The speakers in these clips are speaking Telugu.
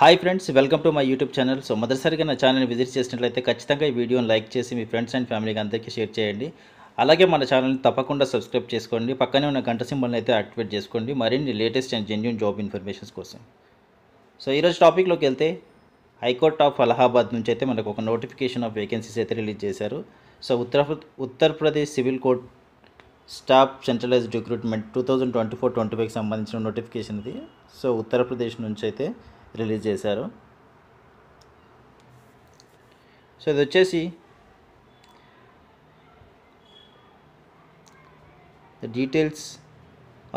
Hi friends, welcome to my YouTube channel. So మొదటిసారిగా నా ఛానల్ని విజిట్ చేసినట్లయితే ఖచ్చితంగా ఈ వీడియోని లైక్ చేసి మీ ఫ్రెండ్స్ అండ్ ఫ్యామిలీకి అందరికీ షేర్ చేయండి. అలాగే మన ఛానల్ని తప్పకుండా సబ్స్క్రైబ్ చేసుకోండి. పక్కనే ఉన్న గంట సింబల్ని అయితే యాక్టివేట్ చేసుకోండి మరిన్ని latest and genuine job informations కోసం. సో ఈరోజు టాపిక్లోకి వెళ్తే హైకోర్ట్ ఆఫ్ అలహాబాద్ నుంచి అయితే మనకు ఒక నోటిఫికేషన్ ఆఫ్ వేకెన్సీస్ అయితే రిలీజ్ చేశారు. So Uttar Pradesh civil court staff centralised recruitment 2024-25కి సంబంధించిన నోటిఫికేషన్ ఇది. సో ఉత్తరప్రదేశ్ నుంచి అయితే రిలీజ్ చేశారు. సో ఇది వచ్చేసి the details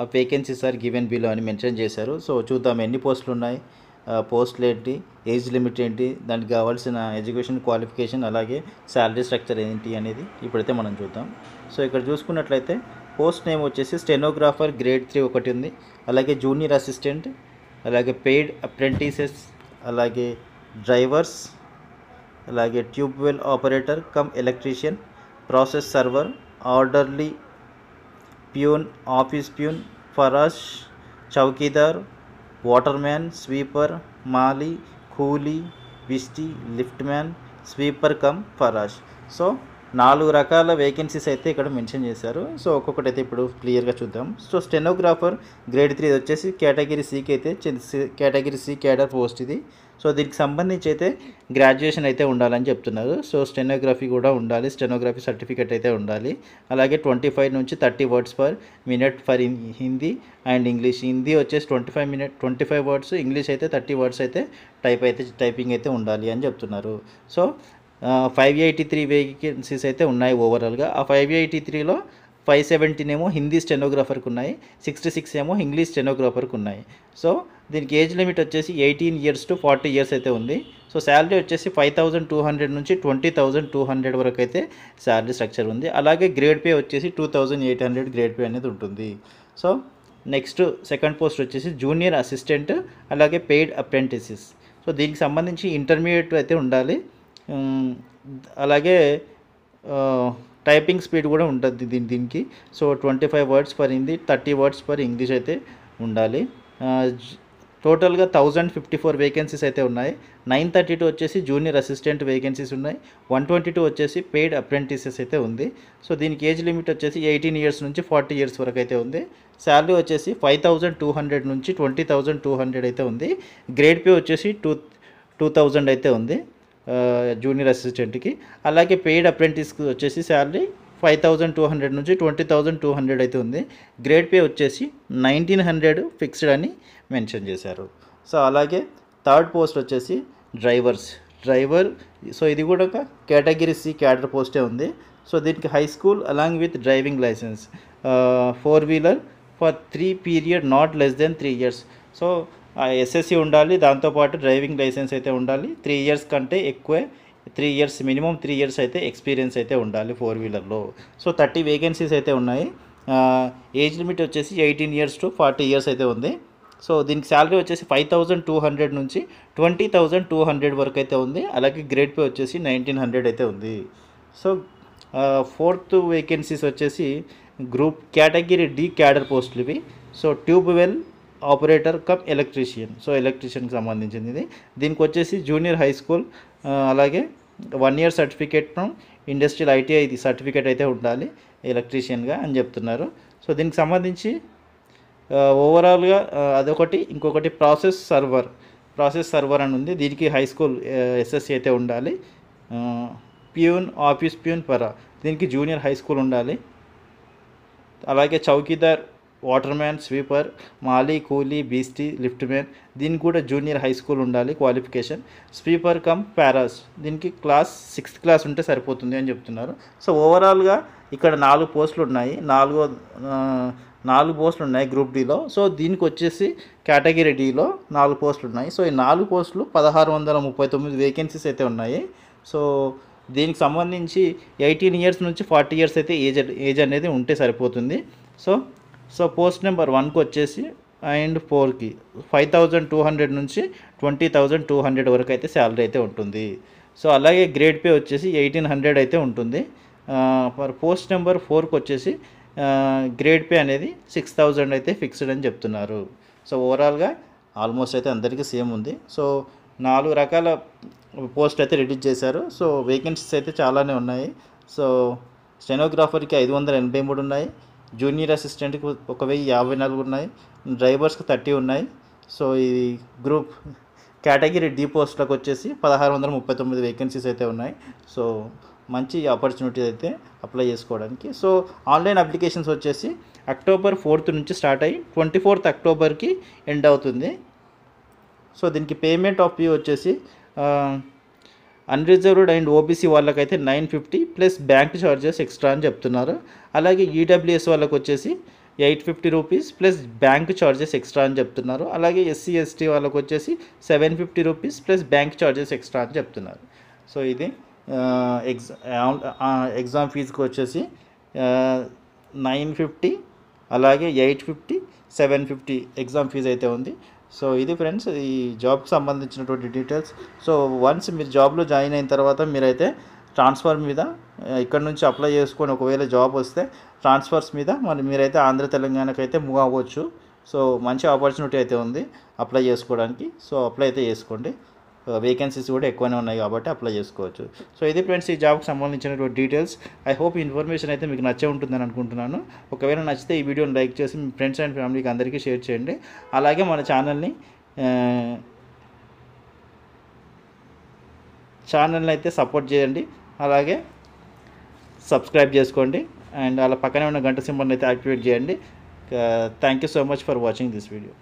of vacancies are given below అని మెన్షన్ చేశారు. సో చూద్దాం ఎన్ని పోస్టులు ఉన్నాయి, పోస్టులు ఏంటి, ఏజ్ లిమిట్ ఏంటి, దానికి కావాల్సిన ఎడ్యుకేషన్ క్వాలిఫికేషన్, అలాగే శాలరీ స్ట్రక్చర్ ఏంటి అనేది ఇప్పుడైతే మనం చూద్దాం. సో ఇక్కడ చూసుకున్నట్లయితే పోస్ట్ నేమ్ వచ్చేసి స్టెనోగ్రాఫర్ గ్రేడ్ 3 ఒకటి ఉంది, అలాగే జూనియర్ అసిస్టెంట్, అలాగే పెయిడ్ అప్రెంటిసెస్, అలాగే డ్రైవర్స్, అలాగే tubewell operator cum electrician, process server, orderly, peon, office peon, ఫరాష్, చౌకీదార్, వాటర్మ్యాన్, స్వీపర్, మాలీ, కూలీ, బిస్టీ, లిఫ్ట్ మ్యాన్, స్వీపర్ కమ్ ఫరాష్. సో 4 రకాల వేకెన్సీస్ అయితే ఇక్కడ మెన్షన్ చేశారు. సో ఒక్కొక్కటి అయితే ఇప్పుడు క్లియర్గా చూద్దాం. సో స్టెనోగ్రాఫర్ గ్రేడ్ 3 వచ్చేసి కేటగిరీ సికి అయితే కేటగిరీ సి క్యాడర్ పోస్ట్ ఇది. సో దీనికి సంబంధించి అయితే గ్రాడ్యుయేషన్ అయితే ఉండాలని చెప్తున్నారు. సో స్టెనోగ్రఫీ కూడా ఉండాలి, స్టెనోగ్రఫీ సర్టిఫికేట్ అయితే ఉండాలి. అలాగే 25 నుంచి 30 words per minute for Hindi and English. Hindi వచ్చేసి 25 వర్డ్స్, ఇంగ్లీష్ అయితే 30 వర్డ్స్ అయితే టైపింగ్ అయితే ఉండాలి అని చెప్తున్నారు. సో 583 వేకెన్సీస్ అయితే ఉన్నాయి ఓవరాల్గా. ఆ 583లో 517 ఏమో హిందీ స్టెనోగ్రాఫర్కి ఉన్నాయి, 66 ఏమో ఇంగ్లీష్ స్టెనోగ్రాఫర్కి ఉన్నాయి. సో దీనికి ఏజ్ లిమిట్ వచ్చేసి 18 years to 40 years అయితే ఉంది. సో శాలరీ వచ్చేసి 5,200 నుంచి 20,200 వరకు అయితే శాలరీ స్ట్రక్చర్ ఉంది. అలాగే గ్రేడ్ పే వచ్చేసి 2,800 గ్రేడ్ పే అనేది ఉంటుంది. సో నెక్స్ట్ సెకండ్ పోస్ట్ వచ్చేసి జూనియర్ అసిస్టెంట్, అలాగే పెయిడ్ అప్రెంటిసెస్. సో దీనికి సంబంధించి ఇంటర్మీడియట్ అయితే ఉండాలి, అలాగే టైపింగ్ స్పీడ్ కూడా ఉంటుంది దీనికి. So 25 words per Hindi, 30 words per English అయితే ఉండాలి. టోటల్గా 1054 వేకెన్సీస్ అయితే ఉన్నాయి. 932 వచ్చేసి జూనియర్ అసిస్టెంట్ వేకెన్సీస్ ఉన్నాయి, 122 వచ్చేసి పెయిడ్ అప్రెంటిసెస్ అయితే ఉంది. సో దీనికి ఏజ్ లిమిట్ వచ్చేసి 18 years నుంచి 40 years వరకు అయితే ఉంది. శాలరీ వచ్చేసి 5,200 నుంచి 20,200 అయితే ఉంది. గ్రేడ్ పే వచ్చేసి 2,000 అయితే ఉంది జూనియర్ అసిస్టెంట్కి. అలాగే పెయిడ్ అప్రెంటిస్కి వచ్చేసి శాలరీ 5,200 నుంచి 20,200 అయితే ఉంది. గ్రేడ్ పే వచ్చేసి 1,900 ఫిక్స్డ్ అని మెన్షన్ చేశారు. సో అలాగే థర్డ్ పోస్ట్ వచ్చేసి డ్రైవర్. సో ఇది కూడా ఒక కేటగిరీ సి క్యాడర్ పోస్టే ఉంది. సో దీనికి high school along with driving license, 4-wheeler for 3 period not less then 3 years. So SSC ఉండాలి, దాంతోపాటు డ్రైవింగ్ లైసెన్స్ అయితే ఉండాలి. 3 years కంటే ఎక్కువే, 3 years మినిమం 3 years అయితే ఎక్స్పీరియన్స్ అయితే ఉండాలి 4-wheelerలో. సో 30 వేకెన్సీస్ అయితే ఉన్నాయి. ఏజ్ లిమిట్ వచ్చేసి 18 years to 40 years అయితే ఉంది. సో దీనికి శాలరీ వచ్చేసి 5,200 నుంచి 20,200 వరకు అయితే ఉంది. అలాగే గ్రేడ్ పే వచ్చేసి 1,900 అయితే ఉంది. సో ఫోర్త్ వేకెన్సీస్ వచ్చేసి గ్రూప్ కేటగిరీ డి క్యాడర్ పోస్టులు ఇవి. So tubewell operator cum electrician. So ఎలక్ట్రీషియన్కి సంబంధించింది ఇది. దీనికి వచ్చేసి జూనియర్ హై స్కూల్, అలాగే 1 year certificate from industrial ITI ఇది సర్టిఫికేట్ అయితే ఉండాలి ఎలక్ట్రీషియన్గా అని చెప్తున్నారు. సో దీనికి సంబంధించి ఓవరాల్గా అదొకటి. ఇంకొకటి ప్రాసెస్ సర్వర్ అని ఉంది. దీనికి హై స్కూల్ ఎస్ఎస్సి అయితే ఉండాలి. ప్యూన్, ఆఫీస్ ప్యూన్, దీనికి జూనియర్ హై స్కూల్ ఉండాలి. అలాగే చౌకీదార్, వాటర్మ్యాన్, స్వీపర్, మాలీ, కూలీ, బీస్టీ, లిఫ్ట్ మ్యాన్, దీనికి కూడా జూనియర్ హై స్కూల్ ఉండాలి క్వాలిఫికేషన్. స్వీపర్ కమ్ పారాస్, దీనికి క్లాస్ 6th class ఉంటే సరిపోతుంది అని చెప్తున్నారు. సో ఓవరాల్గా ఇక్కడ 4 పోస్టులు ఉన్నాయి, 4 పోస్టులు ఉన్నాయి గ్రూప్ డిలో. సో దీనికి వచ్చేసి కేటగిరీ డిలో 4 పోస్టులు ఉన్నాయి. సో ఈ 4 పోస్టులు 1,639 వేకెన్సీస్ అయితే ఉన్నాయి. సో దీనికి సంబంధించి 18 years నుంచి 40 years అయితే ఏజ్ అనేది ఉంటే సరిపోతుంది. సో పోస్ట్ నెంబర్ 1కి వచ్చేసి అండ్ 4కి 5,200 నుంచి 20,200 వరకు అయితే శాలరీ అయితే ఉంటుంది. సో అలాగే గ్రేడ్ పే వచ్చేసి 1,800 అయితే ఉంటుంది. ఫర్ పోస్ట్ నెంబర్ 4కి వచ్చేసి గ్రేడ్ పే అనేది 6,000 అయితే ఫిక్స్డ్ అని చెప్తున్నారు. సో ఓవరాల్గా ఆల్మోస్ట్ అయితే అందరికీ సేమ్ ఉంది. సో 4 రకాల పోస్ట్ అయితే రిలీజ్ చేశారు. సో వేకెన్సీస్ అయితే చాలానే ఉన్నాయి. సో స్టెనోగ్రాఫర్కి 583 ఉన్నాయి, జూనియర్ అసిస్టెంట్కి 1054 ఉన్నాయి, డ్రైవర్స్కి 30 ఉన్నాయి. సో ఈ గ్రూప్ కేటగిరీ డి పోస్టులకు వచ్చేసి 1639 వేకెన్సీస్ అయితే ఉన్నాయి. సో మంచి ఆపర్చునిటీ అయితే అప్లై చేసుకోవడానికి. సో ఆన్లైన్ అప్లికేషన్స్ వచ్చేసి అక్టోబర్ 4th నుంచి స్టార్ట్ అయ్యి 24th అక్టోబర్కి ఎండ్ అవుతుంది. సో దీనికి పేమెంట్ ఆఫ్ ఫీ వచ్చేసి అన్రిజర్వ్డ్ అండ్ ఓబీసీ వాళ్ళకైతే 950 ప్లస్ బ్యాంక్ ఛార్జెస్ ఎక్స్ట్రా అని చెప్తున్నారు. అలాగే ఈడబ్ల్యూఎస్ వాళ్ళకి వచ్చేసి 850 rupees plus bank charges extra అని చెప్తున్నారు. అలాగే ఎస్సీ ఎస్టీ వాళ్ళకి వచ్చేసి 750 rupees plus bank charges extra అని చెప్తున్నారు. సో ఇది ఎగ్జామ్ ఫీజుకి వచ్చేసి 950 అలాగే 850 750 ఎగ్జామ్ ఫీజు అయితే ఉంది. సో ఇది ఫ్రెండ్స్ ఈ జాబ్కి సంబంధించినటువంటి డీటెయిల్స్. సో వన్స్ మీరు జాబ్లో జాయిన్ అయిన తర్వాత మీరైతే ట్రాన్స్ఫర్ మీద ఇక్కడ నుంచి అప్లై చేసుకొని ఒకవేళ జాబ్ వస్తే ట్రాన్స్ఫర్స్ మీద మీరైతే ఆంధ్ర తెలంగాణకి అయితే మూవ్ అవ్వచ్చు. సో మంచి ఆపర్చునిటీ అయితే ఉంది అప్లై చేసుకోవడానికి. సో అప్లై అయితే చేసుకోండి, వేకెన్సీస్ కూడా ఎక్కువనే ఉన్నాయి కాబట్టి అప్లై చేసుకోవచ్చు. సో ఇది ఫ్రెండ్స్ ఈ జాబ్కి సంబంధించినటువంటి డీటెయిల్స్. ఐ హోప్ ఇన్ఫర్మేషన్ అయితే మీకు నచ్చే ఉంటుందని అనుకుంటున్నాను. ఒకవేళ నచ్చితే ఈ వీడియోని లైక్ చేసి మీ ఫ్రెండ్స్ అండ్ ఫ్యామిలీకి అందరికీ షేర్ చేయండి. అలాగే మన ఛానల్ని అయితే సపోర్ట్ చేయండి, అలాగే సబ్స్క్రైబ్ చేసుకోండి అండ్ అలా పక్కనే ఉన్న గంట సింబల్ని అయితే యాక్టివేట్ చేయండి. Thank you so much for watching this video.